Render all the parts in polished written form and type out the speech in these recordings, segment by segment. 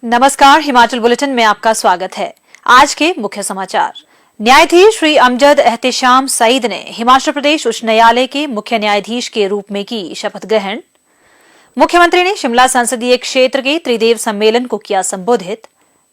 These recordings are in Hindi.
नमस्कार, हिमाचल बुलेटिन में आपका स्वागत है। आज के मुख्य समाचार। न्यायाधीश श्री अमजद एहतेशाम सईद ने हिमाचल प्रदेश उच्च न्यायालय के मुख्य न्यायाधीश के रूप में की शपथ ग्रहण। मुख्यमंत्री ने शिमला संसदीय क्षेत्र के त्रिदेव सम्मेलन को किया संबोधित।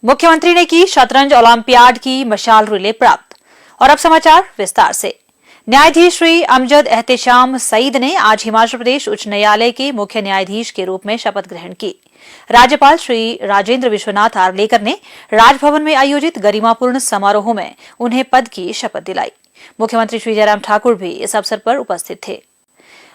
मुख्यमंत्री ने की शतरंज ओलंपियाड की मशाल रिले प्राप्त। और अब समाचार विस्तार से। न्यायाधीश श्री अमजद एहतेशाम सईद ने आज हिमाचल प्रदेश उच्च न्यायालय के मुख्य न्यायाधीश के रूप में शपथ ग्रहण की। राज्यपाल श्री राजेंद्र विश्वनाथ आर्लेकर ने राजभवन में आयोजित गरिमापूर्ण समारोह में उन्हें पद की शपथ दिलाई। मुख्यमंत्री श्री जयराम ठाकुर भी इस अवसर पर उपस्थित थे।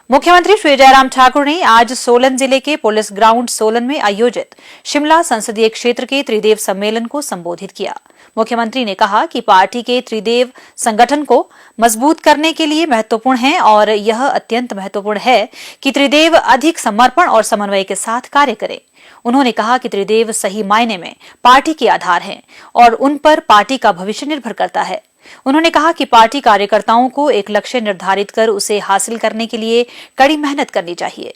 मुख्यमंत्री श्री जयराम ठाकुर ने आज सोलन जिले के पुलिस ग्राउंड सोलन में आयोजित शिमला संसदीय क्षेत्र के त्रिदेव सम्मेलन को संबोधित किया। मुख्यमंत्री ने कहा कि पार्टी के त्रिदेव संगठन को मजबूत करने के लिए महत्वपूर्ण है और यह अत्यंत महत्वपूर्ण है कि त्रिदेव अधिक समर्पण और समन्वय के साथ कार्य करें। उन्होंने कहा कि त्रिदेव सही मायने में पार्टी के आधार हैं और उन पर पार्टी का भविष्य निर्भर करता है। उन्होंने कहा कि पार्टी कार्यकर्ताओं को एक लक्ष्य निर्धारित कर उसे हासिल करने के लिए कड़ी मेहनत करनी चाहिए।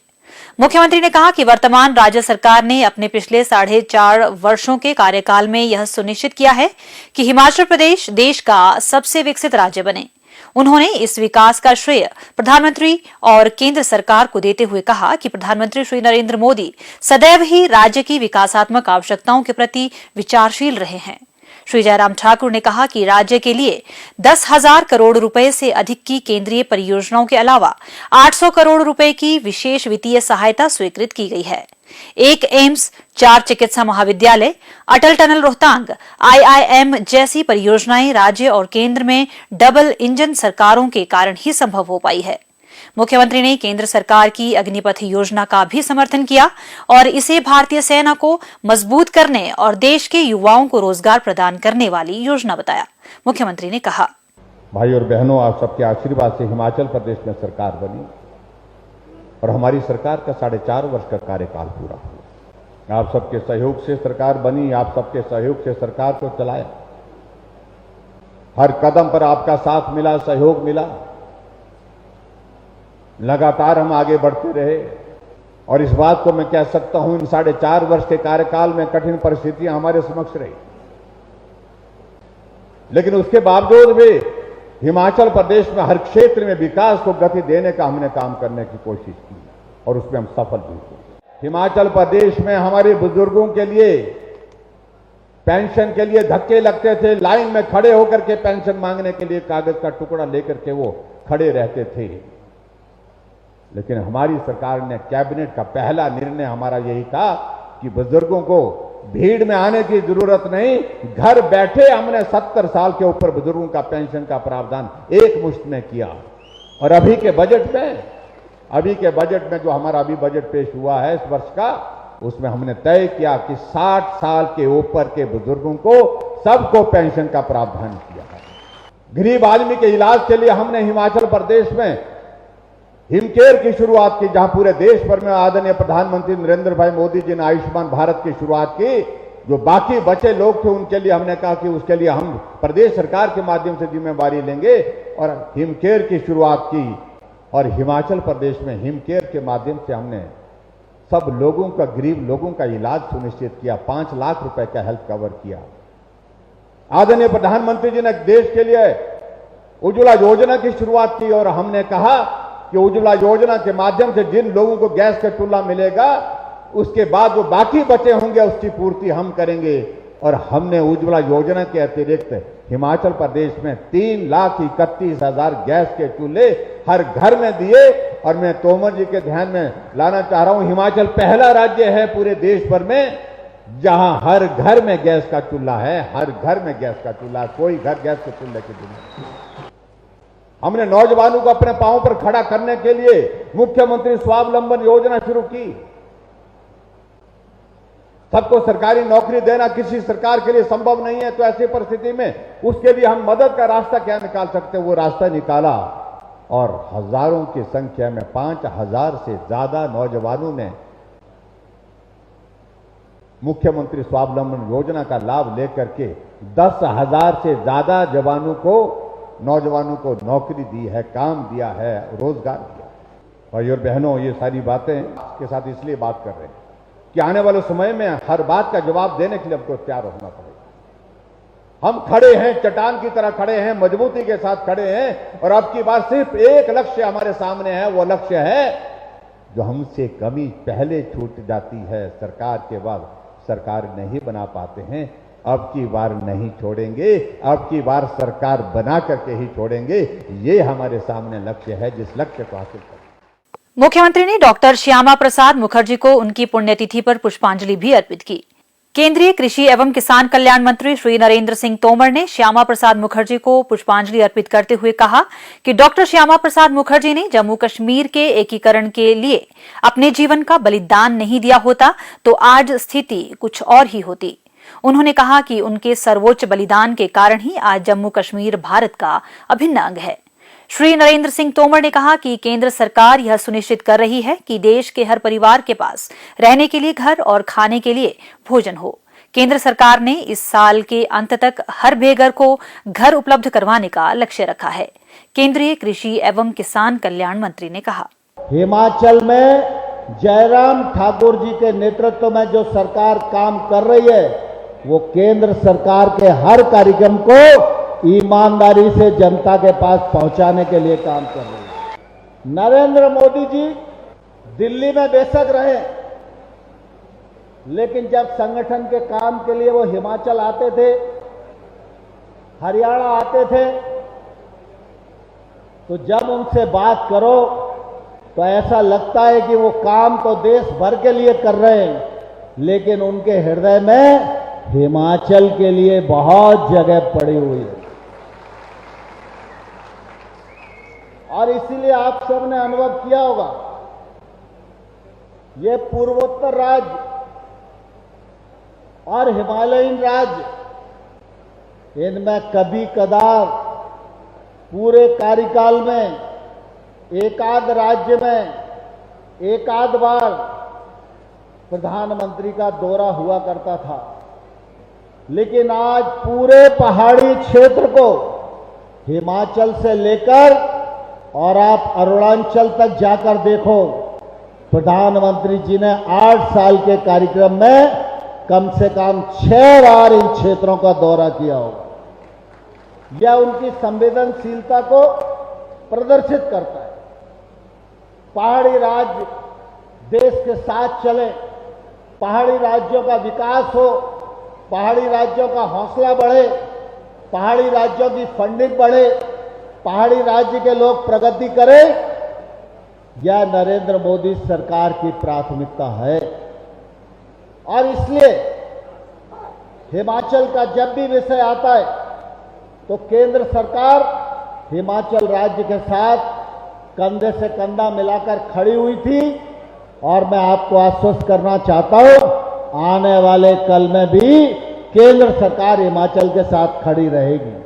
मुख्यमंत्री ने कहा कि वर्तमान राज्य सरकार ने अपने पिछले 4.5 वर्षों के कार्यकाल में यह सुनिश्चित किया है कि हिमाचल प्रदेश देश का सबसे विकसित राज्य बने। उन्होंने इस विकास का श्रेय प्रधानमंत्री और केंद्र सरकार को देते हुए कहा कि प्रधानमंत्री श्री नरेंद्र मोदी सदैव ही राज्य की विकासात्मक आवश्यकताओं के प्रति विचारशील रहे हैं। श्री जयराम ठाकुर ने कहा कि राज्य के लिए 10,000 करोड़ रुपए से अधिक की केंद्रीय परियोजनाओं के अलावा 800 करोड़ रुपए की विशेष वित्तीय सहायता स्वीकृत की गई है। एक एम्स, 4 चिकित्सा महाविद्यालय, अटल टनल रोहतांग, IIM जैसी परियोजनाएं राज्य और केंद्र में डबल इंजन सरकारों के कारण ही संभव हो पाई है। मुख्यमंत्री ने केंद्र सरकार की अग्निपथ योजना का भी समर्थन किया और इसे भारतीय सेना को मजबूत करने और देश के युवाओं को रोजगार प्रदान करने वाली योजना बताया। मुख्यमंत्री ने कहा, भाई और बहनों, आप सबके आशीर्वाद से हिमाचल प्रदेश में सरकार बनी और हमारी सरकार का 4.5 वर्ष का कार्यकाल पूरा हुआ। आप सबके सहयोग से सरकार बनी, आप सबके सहयोग से सरकार को चलाया। हर कदम पर आपका साथ मिला, सहयोग मिला। लगातार हम आगे बढ़ते रहे और इस बात को मैं कह सकता हूं, इन 4.5 वर्ष के कार्यकाल में कठिन परिस्थितियां हमारे समक्ष रही, लेकिन उसके बावजूद भी हिमाचल प्रदेश में हर क्षेत्र में विकास को गति देने का हमने काम करने की कोशिश की और उसमें हम सफल भी हुए। हिमाचल प्रदेश में हमारे बुजुर्गों के लिए पेंशन के लिए धक्के लगते थे। लाइन में खड़े होकर के पेंशन मांगने के लिए कागज का टुकड़ा लेकर के वो खड़े रहते थे, लेकिन हमारी सरकार ने कैबिनेट का पहला निर्णय हमारा यही था कि बुजुर्गों को भीड़ में आने की जरूरत नहीं, घर बैठे हमने 70 साल के ऊपर बुजुर्गों का पेंशन का प्रावधान एक मुश्त में किया। और अभी के बजट में जो हमारा अभी बजट पेश हुआ है इस वर्ष का, उसमें हमने तय किया कि 60 साल के ऊपर के बुजुर्गों को सबको पेंशन का प्रावधान किया है। गरीब आदमी के इलाज के लिए हमने हिमाचल प्रदेश में हिमकेयर की शुरुआत की, जहां पूरे देश भर में आदरणीय प्रधानमंत्री नरेंद्र भाई मोदी जी ने आयुष्मान भारत की शुरुआत की। जो बाकी बचे लोग थे उनके लिए हमने कहा कि उसके लिए हम प्रदेश सरकार के माध्यम से जिम्मेवारी लेंगे और हिमकेयर की शुरुआत की। और हिमाचल प्रदेश में हिमकेयर के माध्यम से हमने सब लोगों का, गरीब लोगों का इलाज सुनिश्चित किया। 5 लाख रुपए का हेल्थ कवर किया। आदरणीय प्रधानमंत्री जी ने देश के लिए उज्ज्वला योजना की शुरुआत की और हमने कहा कि उज्ज्वला योजना के माध्यम से जिन लोगों को गैस का चूल्हा मिलेगा, उसके बाद जो बाकी बचे होंगे उसकी पूर्ति हम करेंगे। और हमने उज्ज्वला योजना के अतिरिक्त हिमाचल प्रदेश में 3,31,000 गैस के चूल्हे हर घर में दिए। और मैं तोमर जी के ध्यान में लाना चाह रहा हूं, हिमाचल पहला राज्य है पूरे देश भर में जहां हर घर में गैस का चूल्हा है। हर घर में गैस का चूल्हा, कोई घर गैस के चूल्हे के बिना। हमने नौजवानों को अपने पांव पर खड़ा करने के लिए मुख्यमंत्री स्वावलंबन योजना शुरू की। सबको सरकारी नौकरी देना किसी सरकार के लिए संभव नहीं है, तो ऐसी परिस्थिति में उसके लिए हम मदद का रास्ता क्या निकाल सकते हैं, वो रास्ता निकाला। और हजारों की संख्या में 5,000 से ज्यादा नौजवानों ने मुख्यमंत्री स्वावलंबन योजना का लाभ लेकर के 10,000 से ज्यादा नौजवानों को नौकरी दी है, काम दिया है, रोजगार दिया। भाई और बहनों, ये सारी बातें के साथ इसलिए बात कर रहे हैं कि आने वाले समय में हर बात का जवाब देने के लिए हमको तैयार होना पड़ेगा। हम खड़े हैं, चट्टान की तरह खड़े हैं, मजबूती के साथ खड़े हैं, और अब की बार सिर्फ एक लक्ष्य हमारे सामने है। वो लक्ष्य है जो हमसे कमी पहले छूट जाती है, सरकार के बाद सरकार नहीं बना पाते हैं, अब की बार नहीं छोड़ेंगे, अब की बार सरकार बना करके ही छोड़ेंगे। ये हमारे सामने लक्ष्य है, जिस लक्ष्य को हासिल करें। मुख्यमंत्री ने डॉक्टर श्यामा प्रसाद मुखर्जी को उनकी पुण्यतिथि पर पुष्पांजलि भी अर्पित की। केंद्रीय कृषि एवं किसान कल्याण मंत्री श्री नरेंद्र सिंह तोमर ने श्यामा प्रसाद मुखर्जी को पुष्पांजलि अर्पित करते हुए कहा कि डॉक्टर श्यामा प्रसाद मुखर्जी ने जम्मू कश्मीर के एकीकरण के लिए अपने जीवन का बलिदान नहीं दिया होता तो आज स्थिति कुछ और ही होती। उन्होंने कहा कि उनके सर्वोच्च बलिदान के कारण ही आज जम्मू कश्मीर भारत का अभिन्न अंग है। श्री नरेंद्र सिंह तोमर ने कहा कि केंद्र सरकार यह सुनिश्चित कर रही है कि देश के हर परिवार के पास रहने के लिए घर और खाने के लिए भोजन हो। केंद्र सरकार ने इस साल के अंत तक हर बेघर को घर उपलब्ध करवाने का लक्ष्य रखा है। केंद्रीय कृषि एवं किसान कल्याण मंत्री ने कहा, हिमाचल में जयराम ठाकुर जी के नेतृत्व में जो सरकार काम कर रही है, वो केंद्र सरकार के हर कार्यक्रम को ईमानदारी से जनता के पास पहुंचाने के लिए काम कर रही है। नरेंद्र मोदी जी दिल्ली में बेशक रहे, लेकिन जब संगठन के काम के लिए वो हिमाचल आते थे, हरियाणा आते थे, तो जब उनसे बात करो तो ऐसा लगता है कि वो काम तो देश भर के लिए कर रहे हैं, लेकिन उनके हृदय में हिमाचल के लिए बहुत जगह पड़ी हुई है। और इसीलिए आप सबने अनुभव किया होगा, ये पूर्वोत्तर राज्य और हिमालयीन राज्य, इनमें कभी कदार पूरे कार्यकाल में एकाध राज्य में एकाध बार प्रधानमंत्री का दौरा हुआ करता था, लेकिन आज पूरे पहाड़ी क्षेत्र को हिमाचल से लेकर और आप अरुणाचल तक जाकर देखो, प्रधानमंत्री जी ने 8 साल के कार्यक्रम में कम से कम 6 बार इन क्षेत्रों का दौरा किया होगा। यह उनकी संवेदनशीलता को प्रदर्शित करता है। पहाड़ी राज्य देश के साथ चले, पहाड़ी राज्यों का विकास हो, पहाड़ी राज्यों का हौसला बढ़े, पहाड़ी राज्यों की फंडिंग बढ़े, पहाड़ी राज्य के लोग प्रगति करें, यह नरेंद्र मोदी सरकार की प्राथमिकता है। और इसलिए हिमाचल का जब भी विषय आता है तो केंद्र सरकार हिमाचल राज्य के साथ कंधे से कंधा मिलाकर खड़ी हुई थी, और मैं आपको आश्वस्त करना चाहता हूं, आने वाले कल में भी केंद्र सरकार हिमाचल के साथ खड़ी रहेगी।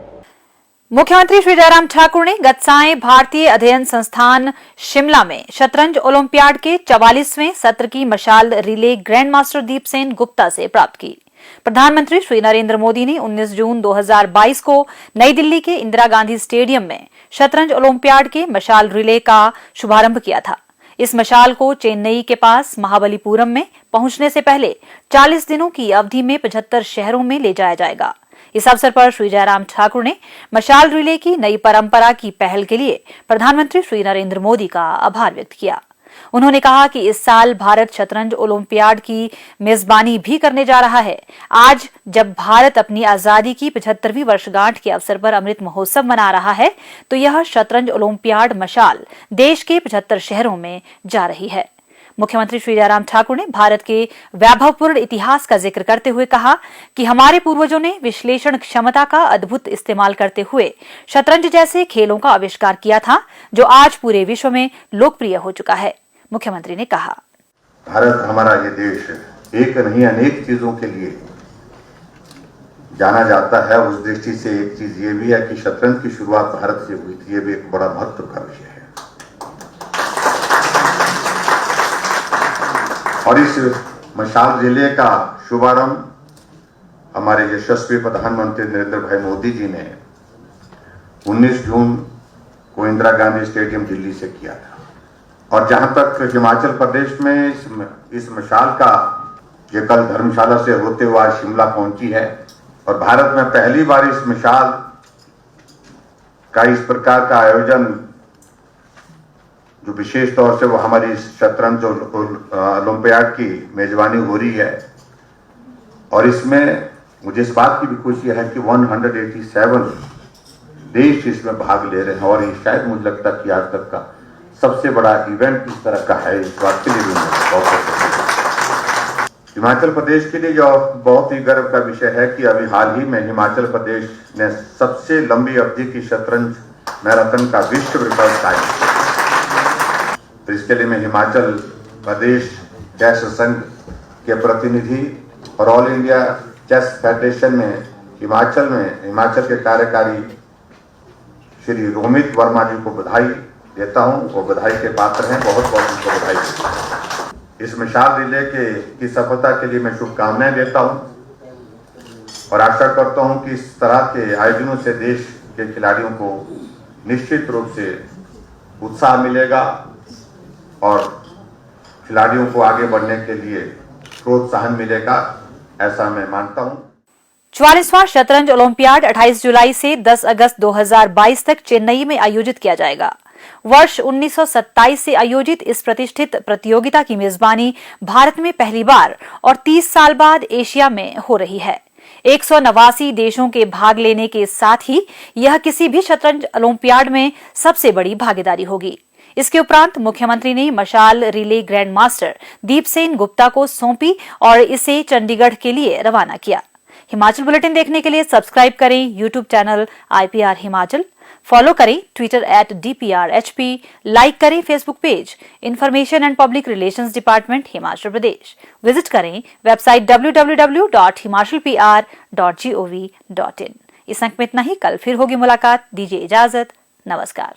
मुख्यमंत्री श्री जयराम ठाकुर ने गतसाएं भारतीय अध्ययन संस्थान शिमला में शतरंज ओलंपियाड के 44वें सत्र की मशाल रिले ग्रैंड मास्टर दीपसेन गुप्ता से प्राप्त की। प्रधानमंत्री श्री नरेंद्र मोदी ने 19 जून 2022 को नई दिल्ली के इंदिरा गांधी स्टेडियम में शतरंज ओलंपियाड के मशाल रिले का शुभारंभ किया था। इस मशाल को चेन्नई के पास महाबलीपुरम में पहुंचने से पहले 40 दिनों की अवधि में 75 शहरों में ले जाया जाएगा। इस अवसर पर श्री जयराम ठाकुर ने मशाल रिले की नई परंपरा की पहल के लिए प्रधानमंत्री श्री नरेंद्र मोदी का आभार व्यक्त किया। उन्होंने कहा कि इस साल भारत शतरंज ओलंपियाड की मेजबानी भी करने जा रहा है। आज जब भारत अपनी आजादी की 75वीं वर्षगांठ के अवसर पर अमृत महोत्सव मना रहा है, तो यह शतरंज ओलंपियाड मशाल देश के 75 शहरों में जा रही है। मुख्यमंत्री श्री जयराम ठाकुर ने भारत के वैभवपूर्ण इतिहास का जिक्र करते हुए कहा कि हमारे पूर्वजों ने विश्लेषण क्षमता का अद्भुत इस्तेमाल करते हुए शतरंज जैसे खेलों का आविष्कार किया था, जो आज पूरे विश्व में लोकप्रिय हो चुका है। मुख्यमंत्री ने कहा, भारत हमारा ये देश एक नहीं अनेक चीजों के लिए जाना जाता है। उस दृष्टि से एक चीज ये भी है कि शतरंज की शुरुआत भारत से हुई थी, ये भी एक बड़ा महत्व का विषय है। और इस मशाल रिले का शुभारंभ हमारे यशस्वी प्रधानमंत्री नरेंद्र भाई मोदी जी ने 19 जून को इंदिरा गांधी स्टेडियम दिल्ली से किया था। और जहां तक हिमाचल प्रदेश में इस मशाल का ये कल धर्मशाला से होते हुए आज शिमला पहुंची है और भारत में पहली बार इस मिसाल का इस प्रकार का आयोजन जो विशेष तौर से वो हमारी शतरंज ओलंपियाड की मेजबानी हो रही है और इसमें मुझे इस बात की भी खुशी है कि 187 देश इसमें भाग ले रहे हैं और ये शायद मुझे लगता है कि आज तक का सबसे बड़ा इवेंट इस तरह का है। इस बात के लिए भी मैं बहुत हिमाचल प्रदेश के लिए जो बहुत ही गर्व का विषय है कि अभी हाल ही में हिमाचल प्रदेश ने सबसे लंबी अवधि की शतरंज मैराथन का विश्व रिकॉर्ड कायम किया। तो इसके लिए मैं हिमाचल प्रदेश चेस संघ के प्रतिनिधि और ऑल इंडिया चेस फेडरेशन में हिमाचल के कार्यकारी श्री रोमित वर्मा जी को बधाई देता हूं। वो बधाई के पात्र हैं, बहुत बहुत उनको बधाई देता हूं। इस मिसाल रिले की सफलता के लिए मैं शुभकामनाएं देता हूं और आशा करता हूं कि इस तरह के आयोजनों से देश के खिलाड़ियों को निश्चित रूप से उत्साह मिलेगा और खिलाड़ियों को आगे बढ़ने के लिए प्रोत्साहन मिलेगा, ऐसा मैं मानता हूं। 44वां शतरंज ओलंपियाड 28 जुलाई से 10 अगस्त 2022 तक चेन्नई में आयोजित किया जाएगा। वर्ष 1927 से आयोजित इस प्रतिष्ठित प्रतियोगिता की मेजबानी भारत में पहली बार और 30 साल बाद एशिया में हो रही है। 189 देशों के भाग लेने के साथ ही यह किसी भी शतरंज ओलंपियाड में सबसे बड़ी भागीदारी होगी। इसके उपरांत मुख्यमंत्री ने मशाल रिले ग्रैंड मास्टर दीप सेन गुप्ता को सौंपी और इसे चंडीगढ़ के लिए रवाना किया। हिमाचल बुलेटिन देखने के लिए सब्सक्राइब करें YouTube channel IPR Himachal, follow करें ट्विटर @DPRHP, लाइक करें Facebook page information and public relations department Himachal Pradesh, visit करें वेबसाइट www.himachalpr.gov.in। इस अंक में इतना ही, कल फिर होगी मुलाकात। दीजिए इजाजत, नमस्कार।